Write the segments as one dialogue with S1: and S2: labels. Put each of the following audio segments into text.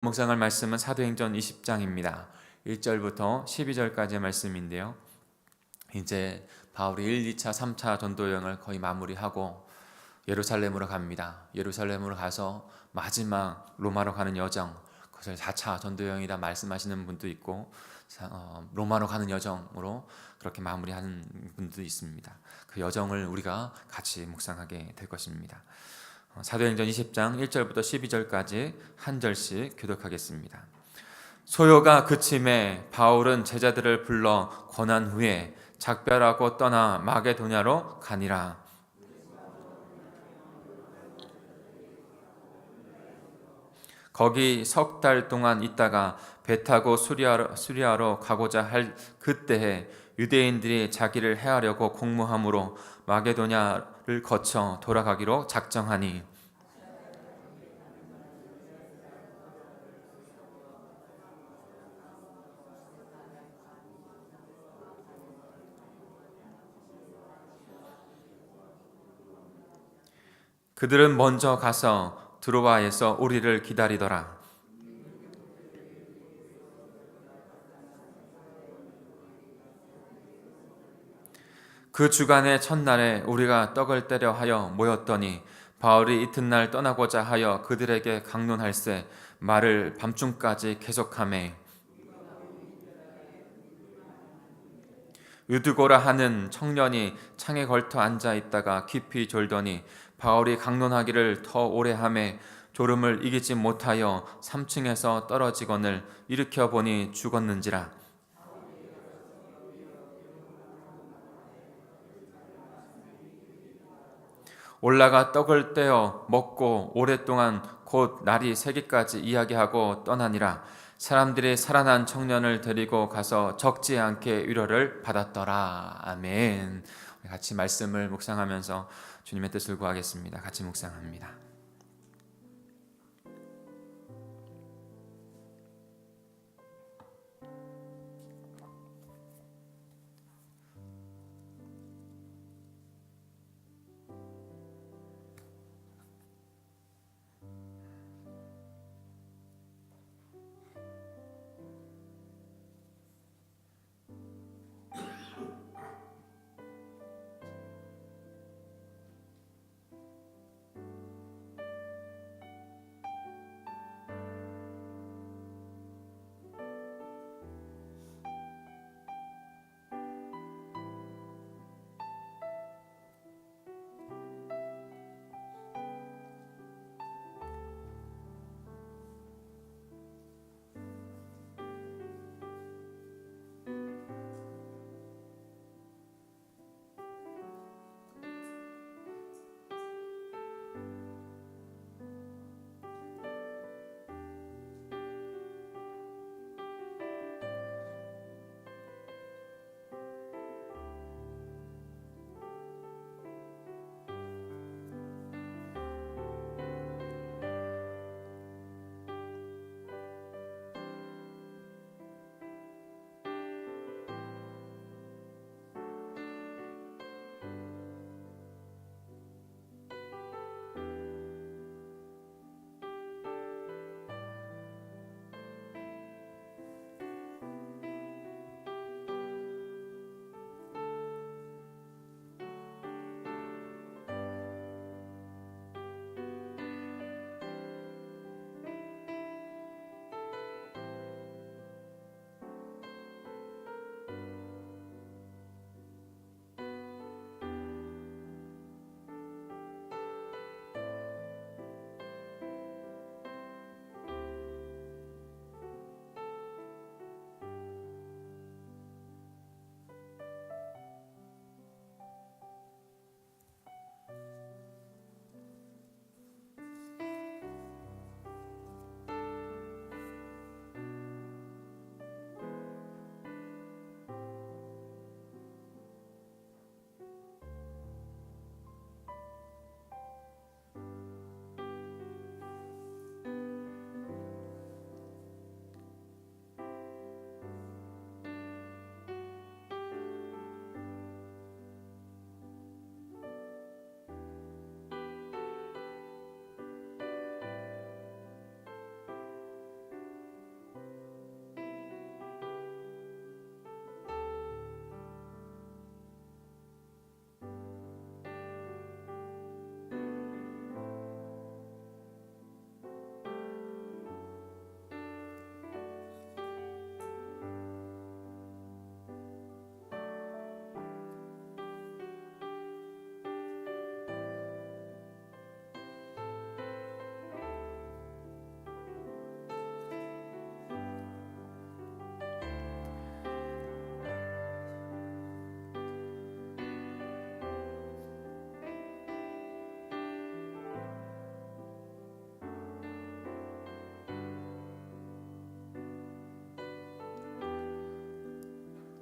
S1: 묵상할 말씀은 사도행전 20장입니다. 1절부터 12절까지의 말씀인데요. 이제 바울이 1, 2차, 3차 전도 여행을 거의 마무리하고 예루살렘으로 갑니다. 예루살렘으로 가서 마지막 로마로 가는 여정, 그것을 4차 전도 여행이다 말씀하시는 분도 있고 로마로 가는 여정으로 그렇게 마무리하는 분도 있습니다. 그 여정을 우리가 같이 묵상하게 될 것입니다. 사도행전 20장 1절부터 12절까지 한 절씩 교독하겠습니다. 소요가 그침에 바울은 제자들을 불러 권한 후에 작별하고 떠나 마게도냐로 가니라. 거기 석 달 동안 있다가 배 타고 수리아로 가고자 할 그때에 유대인들이 자기를 해하려고 공모함으로 마게도냐를 거쳐 돌아가기로 작정하니 그들은 먼저 가서 드로아에서 우리를 기다리더라. 그 주간의 첫날에 우리가 떡을 떼려 하여 모였더니 바울이 이튿날 떠나고자 하여 그들에게 강론할세 말을 밤중까지 계속하매 유두고라 하는 청년이 창에 걸터 앉아 있다가 깊이 졸더니 바울이 강론하기를 더 오래 하매 졸음을 이기지 못하여 3층에서 떨어지거늘 일으켜 보니 죽었는지라. 올라가 떡을 떼어 먹고 오랫동안 곧 날이 새기까지 이야기하고 떠나니라. 사람들이 살아난 청년을 데리고 가서 적지 않게 위로를 받았더라. 아멘. 같이 말씀을 묵상하면서 주님의 뜻을 구하겠습니다. 같이 묵상합니다.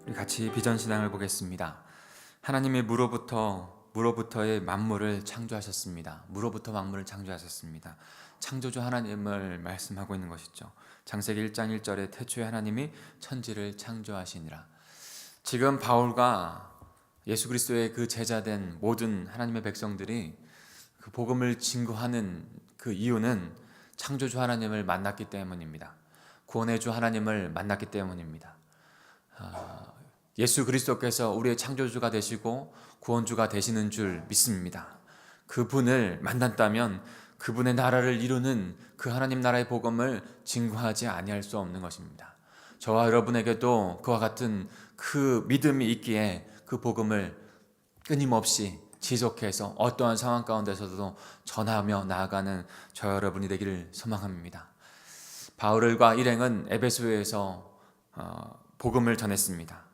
S1: 우리 같이 비전 신앙을 보겠습니다. 하나님이 무로부터의 만물을 창조하셨습니다. 무로부터 만물을 창조하셨습니다. 창조주 하나님을 말씀하고 있는 것이죠. 창세기 1장 1절에 태초에 하나님이 천지를 창조하시니라. 지금 바울과 예수 그리스도의 그 제자된 모든 하나님의 백성들이 그 복음을 증거하는 그 이유는 창조주 하나님을 만났기 때문입니다. 구원의 주 하나님을 만났기 때문입니다. 예수 그리스도께서 우리의 창조주가 되시고 구원주가 되시는 줄 믿습니다. 그분을 만났다면 그분의 나라를 이루는 그 하나님 나라의 복음을 증거하지 아니할 수 없는 것입니다. 저와 여러분에게도 그와 같은 그 믿음이 있기에 그 복음을 끊임없이 지속해서 어떠한 상황 가운데서도 전하며 나아가는 저 여러분이 되기를 소망합니다. 바울과 일행은 에베소에서 복음을 전했습니다.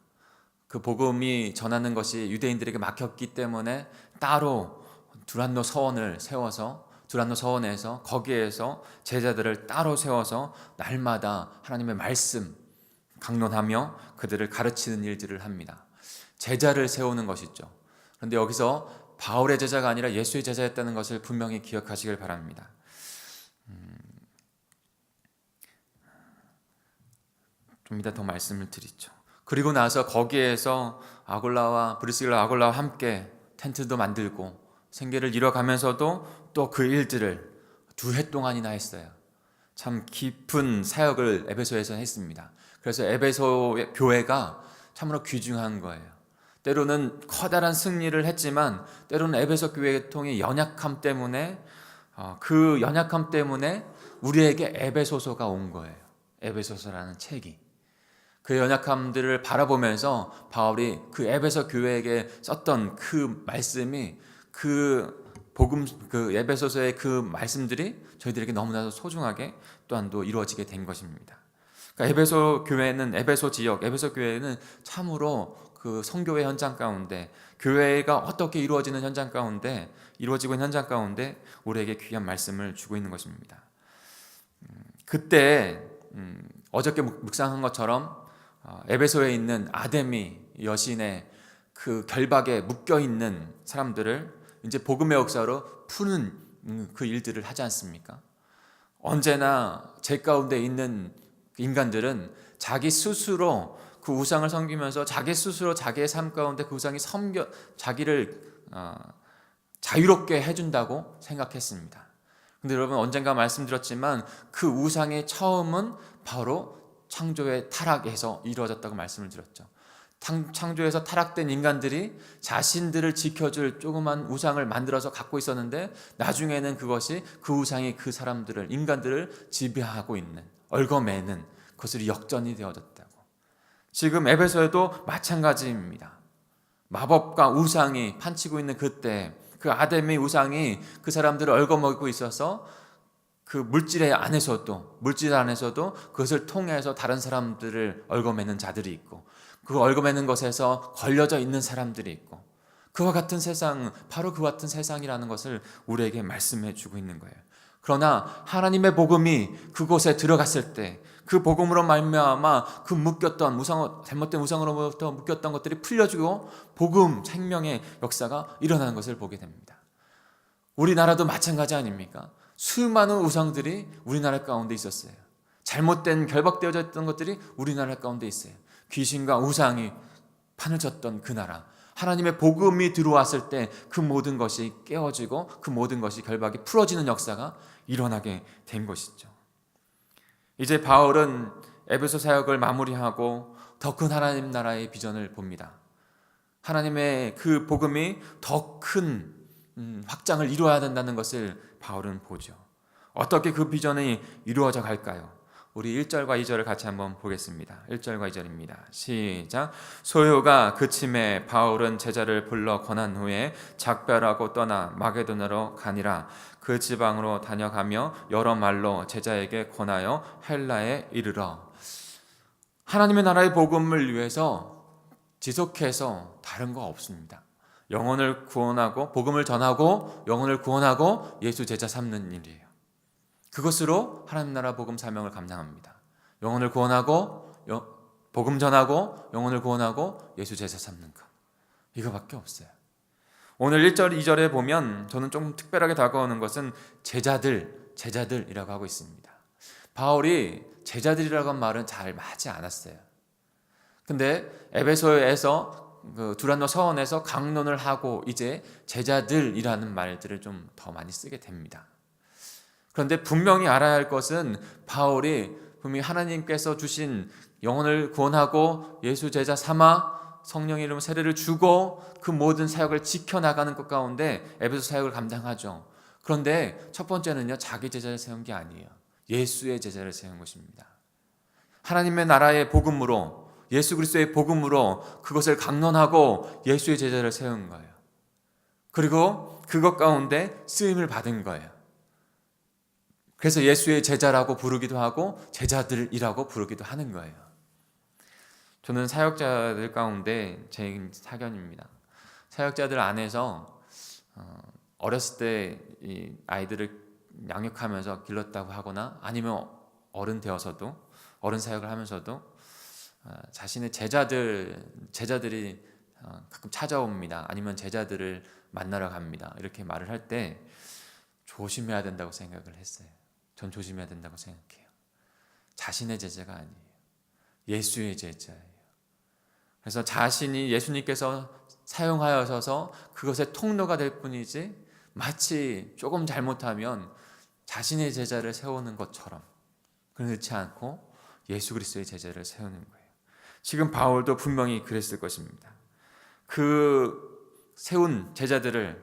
S1: 그 복음이 전하는 것이 유대인들에게 막혔기 때문에 따로 두란노 서원에서 거기에서 제자들을 따로 세워서 날마다 하나님의 말씀 강론하며 그들을 가르치는 일들을 합니다. 제자를 세우는 것이죠. 그런데 여기서 바울의 제자가 아니라 예수의 제자였다는 것을 분명히 기억하시길 바랍니다. 좀 이따 더 말씀을 드리죠. 그리고 나서 거기에서 브리스길라와 함께 텐트도 만들고 생계를 이뤄가면서도 또 그 일들을 2해 동안이나 했어요. 참 깊은 사역을 에베소에서 했습니다. 그래서 에베소 교회가 참으로 귀중한 거예요. 때로는 커다란 승리를 했지만 때로는 에베소 교회의 통의 연약함 때문에 그 연약함 때문에 우리에게 에베소서가 온 거예요. 에베소서라는 책이. 그 연약함들을 바라보면서 바울이 그 에베소 교회에게 썼던 그 말씀이 그 에베소서의 그 말씀들이 저희들에게 너무나도 소중하게 또한 또 이루어지게 된 것입니다. 그러니까 에베소 교회는 참으로 그 선교의 현장 가운데 교회가 어떻게 이루어지고 있는 현장 가운데 우리에게 귀한 말씀을 주고 있는 것입니다. 그때 어저께 묵상한 것처럼 에베소에 있는 아데미 여신의 그 결박에 묶여 있는 사람들을 이제 복음의 역사로 푸는 그 일들을 하지 않습니까? 언제나 죄 가운데 있는 인간들은 자기 스스로 그 우상을 섬기면서 자기 스스로 자기의 삶 가운데 그 우상이 자기를 자유롭게 해준다고 생각했습니다. 근데 여러분 언젠가 말씀드렸지만 그 우상의 처음은 바로 창조의 타락에서 이루어졌다고 말씀을 드렸죠. 창조에서 타락된 인간들이 자신들을 지켜줄 조그만 우상을 만들어서 갖고 있었는데 나중에는 그것이 그 우상이 그 인간들을 지배하고 있는 얽어매는 그것으로 역전이 되어졌다고. 지금 에베소에도 마찬가지입니다. 마법과 우상이 판치고 있는 그때 그 아담의 우상이 그 사람들을 얽어먹고 있어서 그 물질 안에서도 그것을 통해서 다른 사람들을 얽어매는 자들이 있고 그 얽어매는 것에서 걸려져 있는 사람들이 있고 그와 같은 세상, 바로 그와 같은 세상이라는 것을 우리에게 말씀해 주고 있는 거예요. 그러나 하나님의 복음이 그곳에 들어갔을 때 그 복음으로 말미암아 그 잘못된 우상으로부터 묶였던 것들이 풀려지고 복음, 생명의 역사가 일어나는 것을 보게 됩니다. 우리나라도 마찬가지 아닙니까? 수많은 우상들이 우리나라 가운데 있었어요. 잘못된 결박되어져 있던 것들이 우리나라 가운데 있어요. 귀신과 우상이 판을 쳤던 그 나라. 하나님의 복음이 들어왔을 때 그 모든 것이 깨어지고 그 모든 것이 결박이 풀어지는 역사가 일어나게 된 것이죠. 이제 바울은 에베소 사역을 마무리하고 더 큰 하나님 나라의 비전을 봅니다. 하나님의 그 복음이 더 큰 확장을 이루어야 된다는 것을 바울은 보죠. 어떻게 그 비전이 이루어져 갈까요? 우리 1절과 2절을 같이 한번 보겠습니다. 1절과 2절입니다. 시작. 소요가 그침에 바울은 제자를 불러 권한 후에 작별하고 떠나 마게도나로 가니라. 그 지방으로 다녀가며 여러 말로 제자에게 권하여 헬라에 이르러. 하나님의 나라의 복음을 위해서 지속해서 다른 거 없습니다. 영혼을 구원하고 복음을 전하고 영혼을 구원하고 예수 제자 삼는 일이에요. 그것으로 하나님 나라 복음 사명을 감당합니다. 영혼을 구원하고 복음 전하고 영혼을 구원하고 예수 제자 삼는 것. 이거밖에 없어요. 오늘 1절, 2절에 보면 저는 좀 특별하게 다가오는 것은 제자들이라고 하고 있습니다. 바울이 제자들이라고 한 말은 잘 맞지 않았어요. 근데 에베소에서 두란노 서원에서 강론을 하고 이제 제자들이라는 말들을 좀 더 많이 쓰게 됩니다. 그런데 분명히 알아야 할 것은 바울이 분명히 하나님께서 주신 영혼을 구원하고 예수 제자 삼아 성령의 이름 세례를 주고 그 모든 사역을 지켜나가는 것 가운데 에베소 사역을 감당하죠. 그런데 첫 번째는요, 자기 제자를 세운 게 아니에요. 예수의 제자를 세운 것입니다. 하나님의 나라의 복음으로, 예수 그리스도의 복음으로 그것을 강론하고 예수의 제자를 세운 거예요. 그리고 그것 가운데 쓰임을 받은 거예요. 그래서 예수의 제자라고 부르기도 하고 제자들이라고 부르기도 하는 거예요. 저는 사역자들 가운데 제 사견입니다. 사역자들 안에서 어렸을 때 이 아이들을 양육하면서 길렀다고 하거나 아니면 어른 되어서도 어른 사역을 하면서도 자신의 제자들이 가끔 찾아옵니다. 아니면 제자들을 만나러 갑니다. 이렇게 말을 할 때 조심해야 된다고 생각을 했어요. 전 조심해야 된다고 생각해요. 자신의 제자가 아니에요. 예수의 제자예요. 그래서 자신이 예수님께서 사용하셔서 그것의 통로가 될 뿐이지 마치 조금 잘못하면 자신의 제자를 세우는 것처럼 그렇지 않고 예수 그리스도의 제자를 세우는 거예요. 지금 바울도 분명히 그랬을 것입니다. 그 세운 제자들을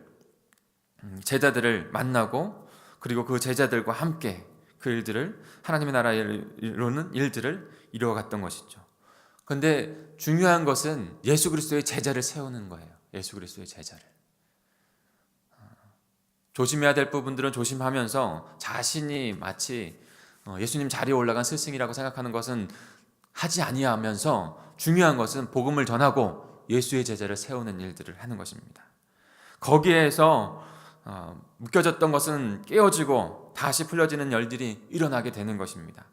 S1: 만나고 그리고 그 제자들과 함께 그 일들을 하나님의 나라에 이루는 일들을 이루어갔던 것이죠. 그런데 중요한 것은 예수 그리스도의 제자를 세우는 거예요. 예수 그리스도의 제자를. 조심해야 될 부분들은 조심하면서 자신이 마치 예수님 자리에 올라간 스승이라고 생각하는 것은 하지 아니하면서 중요한 것은 복음을 전하고 예수의 제자를 세우는 일들을 하는 것입니다. 거기에서 묶여졌던 것은 깨어지고 다시 풀려지는 일들이 일어나게 되는 것입니다.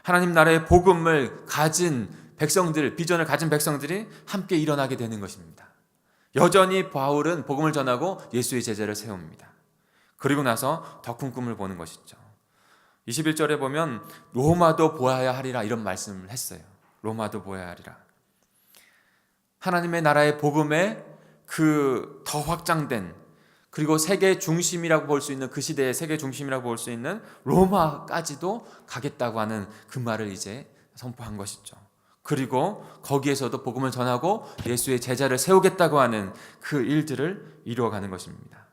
S1: 하나님 나라의 복음을 가진 백성들, 비전을 가진 백성들이 함께 일어나게 되는 것입니다. 여전히 바울은 복음을 전하고 예수의 제자를 세웁니다. 그리고 나서 더 큰 꿈을 보는 것이죠. 21절에 보면 로마도 보아야 하리라 이런 말씀을 했어요. 로마도 보아야 하리라. 하나님의 나라의 복음에 그 더 확장된 그리고 세계 중심이라고 볼 수 있는 그 시대의 세계 중심이라고 볼 수 있는 로마까지도 가겠다고 하는 그 말을 이제 선포한 것이죠. 그리고 거기에서도 복음을 전하고 예수의 제자를 세우겠다고 하는 그 일들을 이루어가는 것입니다.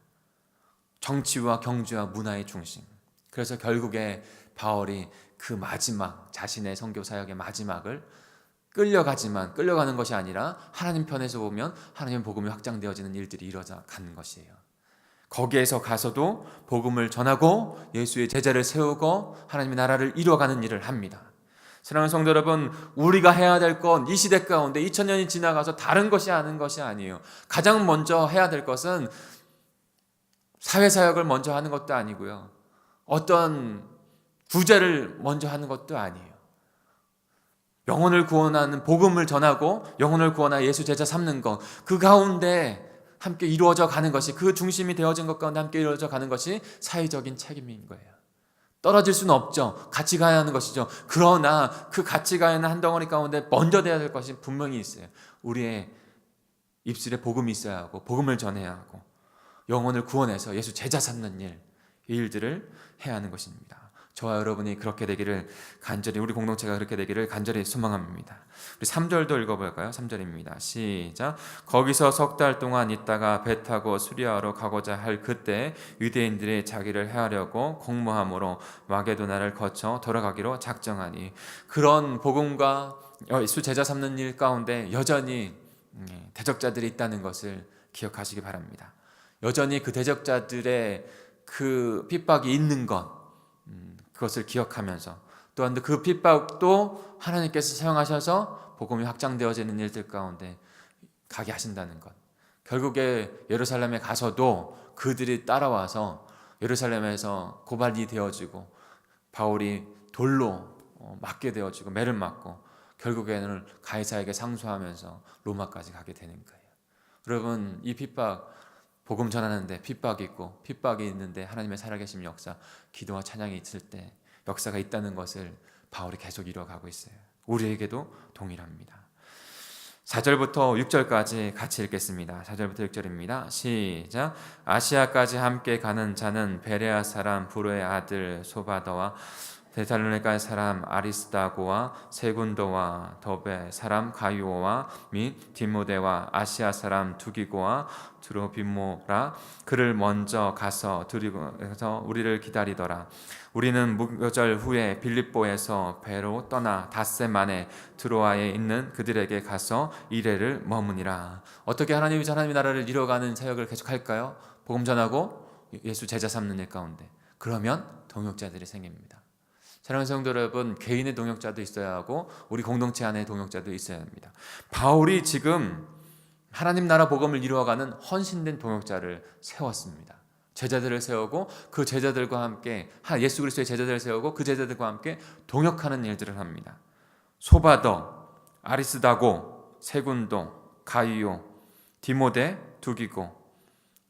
S1: 정치와 경제와 문화의 중심. 그래서 결국에 바울이 그 마지막 자신의 선교 사역의 마지막을 끌려가는 것이 아니라 하나님 편에서 보면 하나님의 복음이 확장되어지는 일들이 이루어가는 것이에요. 거기에서 가서도 복음을 전하고 예수의 제자를 세우고 하나님의 나라를 이루어가는 일을 합니다. 사랑하는 성도 여러분, 우리가 해야 될 건 이 시대 가운데 2000년이 지나가서 다른 것이 아는 것이 아니에요. 가장 먼저 해야 될 것은 사회사역을 먼저 하는 것도 아니고요. 어떤 구제를 먼저 하는 것도 아니에요. 영혼을 구원하는 복음을 전하고 영혼을 구원하여 예수 제자 삼는 것, 그 가운데 함께 이루어져 가는 것이, 그 중심이 되어진 것 가운데 함께 이루어져 가는 것이 사회적인 책임인 거예요. 떨어질 수는 없죠. 같이 가야 하는 것이죠. 그러나 그 같이 가야 하는 한 덩어리 가운데 먼저 돼야 될 것이 분명히 있어요. 우리의 입술에 복음이 있어야 하고 복음을 전해야 하고 영혼을 구원해서 예수 제자 삼는 일, 이 일들을 해야 하는 것입니다. 저와 여러분이 그렇게 되기를 간절히, 우리 공동체가 그렇게 되기를 간절히 소망합니다. 우리 3절도 읽어볼까요? 3절입니다. 시작. 거기서 석 달 동안 있다가 배 타고 수리아로 가고자 할 그때 유대인들이 자기를 해하려고 공모함으로 마게도나를 거쳐 돌아가기로 작정하니. 그런 복음과 예수 제자 삼는 일 가운데 여전히 대적자들이 있다는 것을 기억하시기 바랍니다. 여전히 그 대적자들의 그 핍박이 있는 것, 그것을 기억하면서 또한 그 핍박도 하나님께서 사용하셔서 복음이 확장되어지는 일들 가운데 가게 하신다는 것. 결국에 예루살렘에 가서도 그들이 따라와서 예루살렘에서 고발이 되어지고 바울이 돌로 맞게 되어지고 매를 맞고 결국에는 가이사에게 상소하면서 로마까지 가게 되는 거예요. 여러분, 이 핍박, 복음 전하는데 핍박이 있고 핍박이 있는데 하나님의 살아계신 역사, 기도와 찬양이 있을 때 역사가 있다는 것을 바울이 계속 이뤄가고 있어요. 우리에게도 동일합니다. 4절부터 6절까지 같이 읽겠습니다. 4절부터 6절입니다. 시작. 아시아까지 함께 가는 자는 베레아 사람 부로의 아들 소바더와 데살로니가 사람 아리스다고와 세군도와 더베 사람 가이오와 및 디모데와 아시아 사람 두기고와 드로비모라 그를 먼저 가서 들이고서 우리를 기다리더라. 우리는 무교절 후에 빌립보에서 배로 떠나 닷새 만에 드로아에 있는 그들에게 가서 이레를 머무니라. 어떻게 하나님의 나라를 이뤄가는 사역을 계속할까요? 복음 전하고 예수 제자 삼는 일 가운데. 그러면 동역자들이 생깁니다. 사랑하는 성도 여러분, 개인의 동역자도 있어야 하고 우리 공동체 안에 동역자도 있어야 합니다. 바울이 지금 하나님 나라 복음을 이루어가는 헌신된 동역자를 세웠습니다. 제자들을 세우고 그 제자들과 함께 예수 그리스도의 제자들을 세우고 그 제자들과 함께 동역하는 일들을 합니다. 소바더, 아리스다고, 세군도, 가이오, 디모데, 두기고,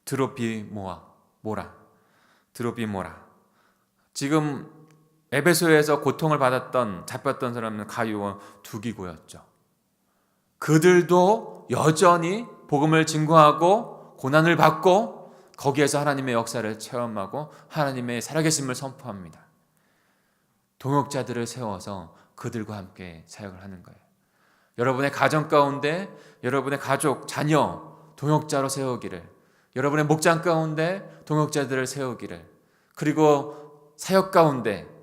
S1: 드로비모라. 지금 에베소에서 고통을 받았던 잡혔던 사람은 가이오와 두기고였죠. 그들도 여전히 복음을 증거하고 고난을 받고 거기에서 하나님의 역사를 체험하고 하나님의 살아계심을 선포합니다. 동역자들을 세워서 그들과 함께 사역을 하는 거예요. 여러분의 가정 가운데 여러분의 가족, 자녀 동역자로 세우기를, 여러분의 목장 가운데 동역자들을 세우기를, 그리고 사역 가운데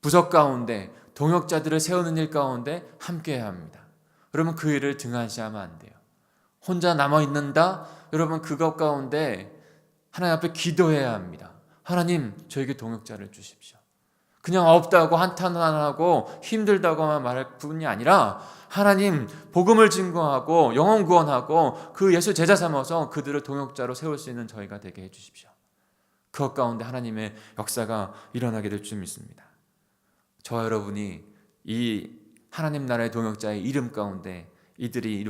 S1: 부석 가운데 동역자들을 세우는 일 가운데 함께해야 합니다. 여러분, 그 일을 등한시하면 안 돼요. 혼자 남아있는다? 여러분, 그것 가운데 하나님 앞에 기도해야 합니다. 하나님, 저에게 동역자를 주십시오. 그냥 없다고 한탄하고 힘들다고만 말할 뿐이 아니라 하나님, 복음을 증거하고 영혼 구원하고 그 예수 제자 삼아서 그들을 동역자로 세울 수 있는 저희가 되게 해주십시오. 그것 가운데 하나님의 역사가 일어나게 될 줄 믿습니다. 저와 여러분이 이 하나님 나라의 동역자의 이름 가운데 이들이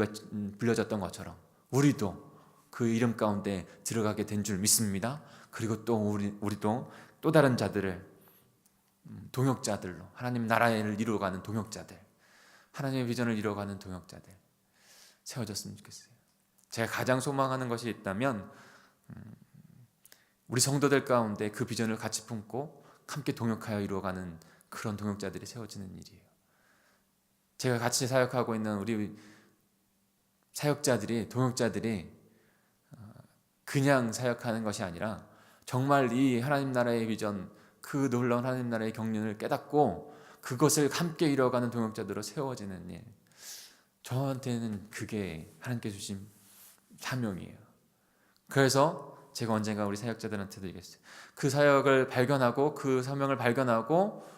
S1: 불려졌던 것처럼 우리도 그 이름 가운데 들어가게 된 줄 믿습니다. 그리고 또 우리도 또 다른 자들을 동역자들로 하나님 나라를 이루어가는 동역자들, 하나님의 비전을 이루어가는 동역자들 세워졌으면 좋겠어요. 제가 가장 소망하는 것이 있다면 우리 성도들 가운데 그 비전을 같이 품고 함께 동역하여 이루어가는 그런 동역자들이 세워지는 일이에요. 제가 같이 사역하고 있는 우리 사역자들이, 동역자들이 그냥 사역하는 것이 아니라 정말 이 하나님 나라의 비전, 그 놀라운 하나님 나라의 경륜을 깨닫고 그것을 함께 이뤄가는 동역자들로 세워지는 일, 저한테는 그게 하나님께 주신 사명이에요. 그래서 제가 언젠가 우리 사역자들한테도 얘기했어요. 그 사역을 발견하고 그 사명을 발견하고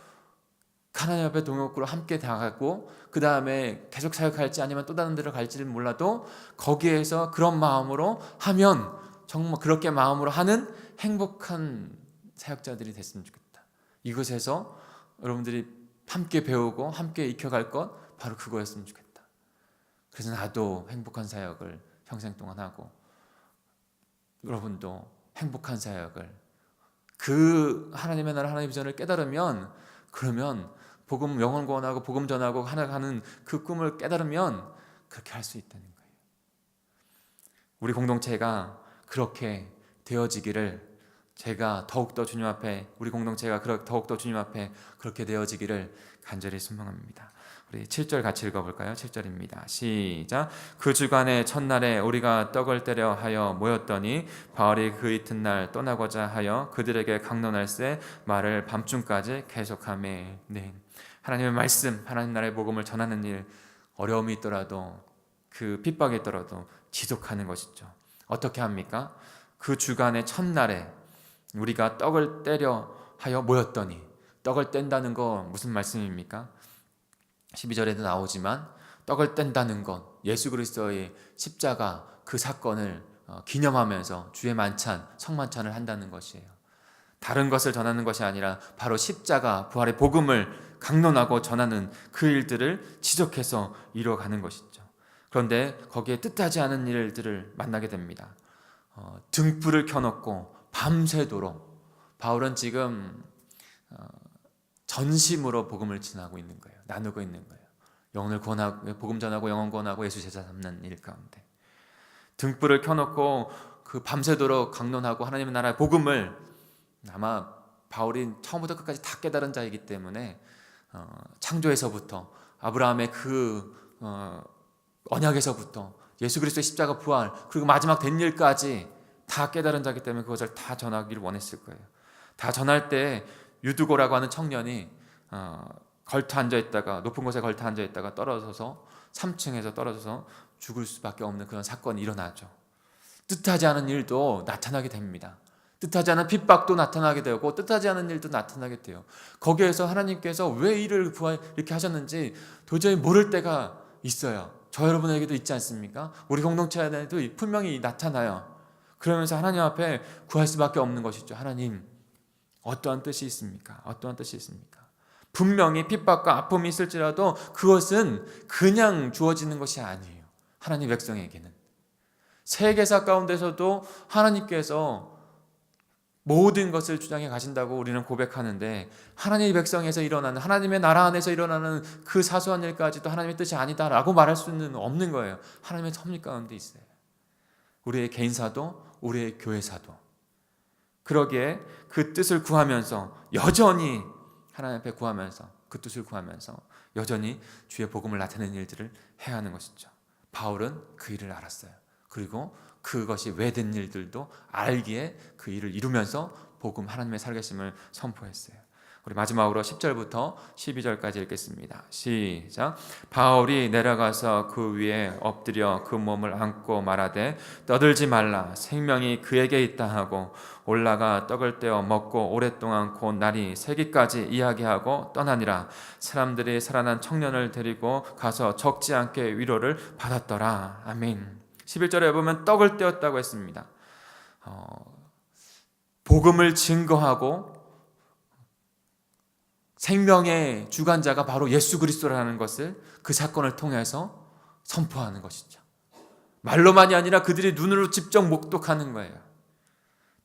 S1: 하나님 앞에 동역으로 함께 나가고 그 다음에 계속 사역할지 아니면 또 다른 데로 갈지는 몰라도 거기에서 그런 마음으로 하면 정말 그렇게 마음으로 하는 행복한 사역자들이 됐으면 좋겠다. 이곳에서 여러분들이 함께 배우고 함께 익혀갈 것 바로 그거였으면 좋겠다. 그래서 나도 행복한 사역을 평생 동안 하고 여러분도 행복한 사역을, 그 하나님의 나라 하나님의 비전을 깨달으면, 그러면 복음 영혼 구원하고 복음 전하고 하는 그 꿈을 깨달으면 그렇게 할 수 있다는 거예요. 우리 공동체가 그렇게 되어지기를 제가 더욱더 주님 앞에, 우리 공동체가 더욱더 주님 앞에 그렇게 되어지기를 간절히 소망합니다. 우리 7절 같이 읽어볼까요? 7절입니다. 시작. 그 주간의 첫날에 우리가 떡을 떼려 하여 모였더니 바울이 그 이튿날 떠나고자 하여 그들에게 강론할세 말을 밤중까지 계속하매. 네. 하나님의 말씀, 하나님 나라의 복음을 전하는 일, 어려움이 있더라도 그 핍박이 있더라도 지속하는 것이죠. 어떻게 합니까? 그 주간의 첫날에 우리가 떡을 떼려 하여 모였더니, 떡을 뗀다는 거 무슨 말씀입니까? 12절에도 나오지만 떡을 뗀다는 건 예수 그리스도의 십자가 그 사건을 기념하면서 주의 만찬, 성만찬을 한다는 것이에요. 다른 것을 전하는 것이 아니라 바로 십자가 부활의 복음을 강론하고 전하는 그 일들을 지속해서 이루어가는 것이죠. 그런데 거기에 뜻하지 않은 일들을 만나게 됩니다. 등불을 켜놓고 밤새도록 바울은 지금 전심으로 복음을 전하고 있는 거예요. 나누고 있는 거예요. 영혼을 구원하고, 복음 전하고 영혼 구원하고 예수 제자 삼는 일 가운데 등불을 켜놓고 그 밤새도록 강론하고 하나님의 나라의 복음을, 아마 바울이 처음부터 끝까지 다 깨달은 자이기 때문에 창조에서부터 아브라함의 그 언약에서부터 예수 그리스도의 십자가 부활, 그리고 마지막 된 일까지 다 깨달은 자이기 때문에 그것을 다 전하기를 원했을 거예요. 다 전할 때 유두고라고 하는 청년이 걸터 앉아있다가, 높은 곳에 걸터 앉아있다가 떨어져서 3층에서 떨어져서 죽을 수밖에 없는 그런 사건이 일어나죠. 뜻하지 않은 일도 나타나게 됩니다. 뜻하지 않은 핍박도 나타나게 되고 뜻하지 않은 일도 나타나게 돼요. 거기에서 하나님께서 왜 이를 이렇게 하셨는지 도저히 모를 때가 있어요. 저 여러분에게도 있지 않습니까? 우리 공동체 안에도 분명히 나타나요. 그러면서 하나님 앞에 구할 수밖에 없는 것이죠. 하나님, 어떠한 뜻이 있습니까? 어떠한 뜻이 있습니까? 분명히 핍박과 아픔이 있을지라도 그것은 그냥 주어지는 것이 아니에요. 하나님 백성에게는 세계사 가운데서도 하나님께서 모든 것을 주장해 가신다고 우리는 고백하는데, 하나님의 백성에서 일어나는, 하나님의 나라 안에서 일어나는 그 사소한 일까지도 하나님의 뜻이 아니다라고 말할 수는 없는 거예요. 하나님의 섭리 가운데 있어요. 우리의 개인사도, 우리의 교회사도. 그러기에 그 뜻을 구하면서 여전히 하나님 앞에 구하면서, 그 뜻을 구하면서 여전히 주의 복음을 나타내는 일들을 해야 하는 것이죠. 바울은 그 일을 알았어요. 그리고 그것이 왜 된 일들도 알기에 그 일을 이루면서 복음, 하나님의 살아계심을 선포했어요. 우리 마지막으로 10절부터 12절까지 읽겠습니다. 시작. 바울이 내려가서 그 위에 엎드려 그 몸을 안고 말하되 떠들지 말라, 생명이 그에게 있다 하고 올라가 떡을 떼어 먹고 오랫동안 곧 날이 새기까지 이야기하고 떠나니라. 사람들이 살아난 청년을 데리고 가서 적지 않게 위로를 받았더라. 아멘. 11절에 보면 떡을 떼었다고 했습니다. 복음을 증거하고 생명의 주관자가 바로 예수 그리스도라는 것을 그 사건을 통해서 선포하는 것이죠. 말로만이 아니라 그들이 눈으로 직접 목독하는 거예요.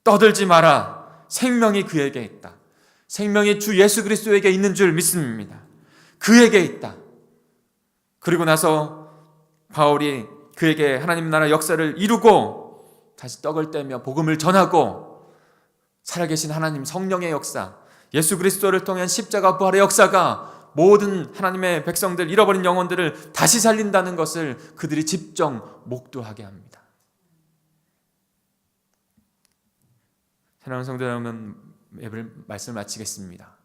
S1: 떠들지 마라. 생명이 그에게 있다. 생명이 주 예수 그리스도에게 있는 줄 믿습니다. 그에게 있다. 그리고 나서 바울이 그에게 하나님 나라 역사를 이루고 다시 떡을 떼며 복음을 전하고 살아계신 하나님 성령의 역사, 예수 그리스도를 통한 십자가 부활의 역사가 모든 하나님의 백성들, 잃어버린 영혼들을 다시 살린다는 것을 그들이 직접 목도하게 합니다. 사랑하는 성도 여러분, 예배를 말씀을 마치겠습니다.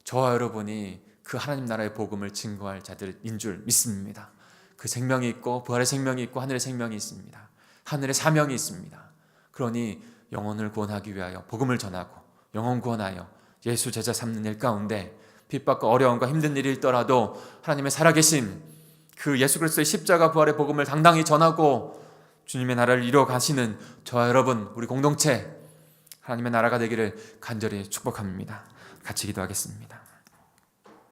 S1: 저와 여러분이 그 하나님 나라의 복음을 증거할 자들인 줄 믿습니다. 그 생명이 있고 부활의 생명이 있고 하늘의 생명이 있습니다. 하늘의 사명이 있습니다. 그러니 영혼을 구원하기 위하여 복음을 전하고 영혼 구원하여 예수 제자 삼는 일 가운데 핍박과 어려움과 힘든 일이 있더라도 하나님의 살아계심, 그 예수 그리스도의 십자가 부활의 복음을 당당히 전하고 주님의 나라를 이루어 가시는 저와 여러분, 우리 공동체 하나님의 나라가 되기를 간절히 축복합니다. 같이 기도하겠습니다.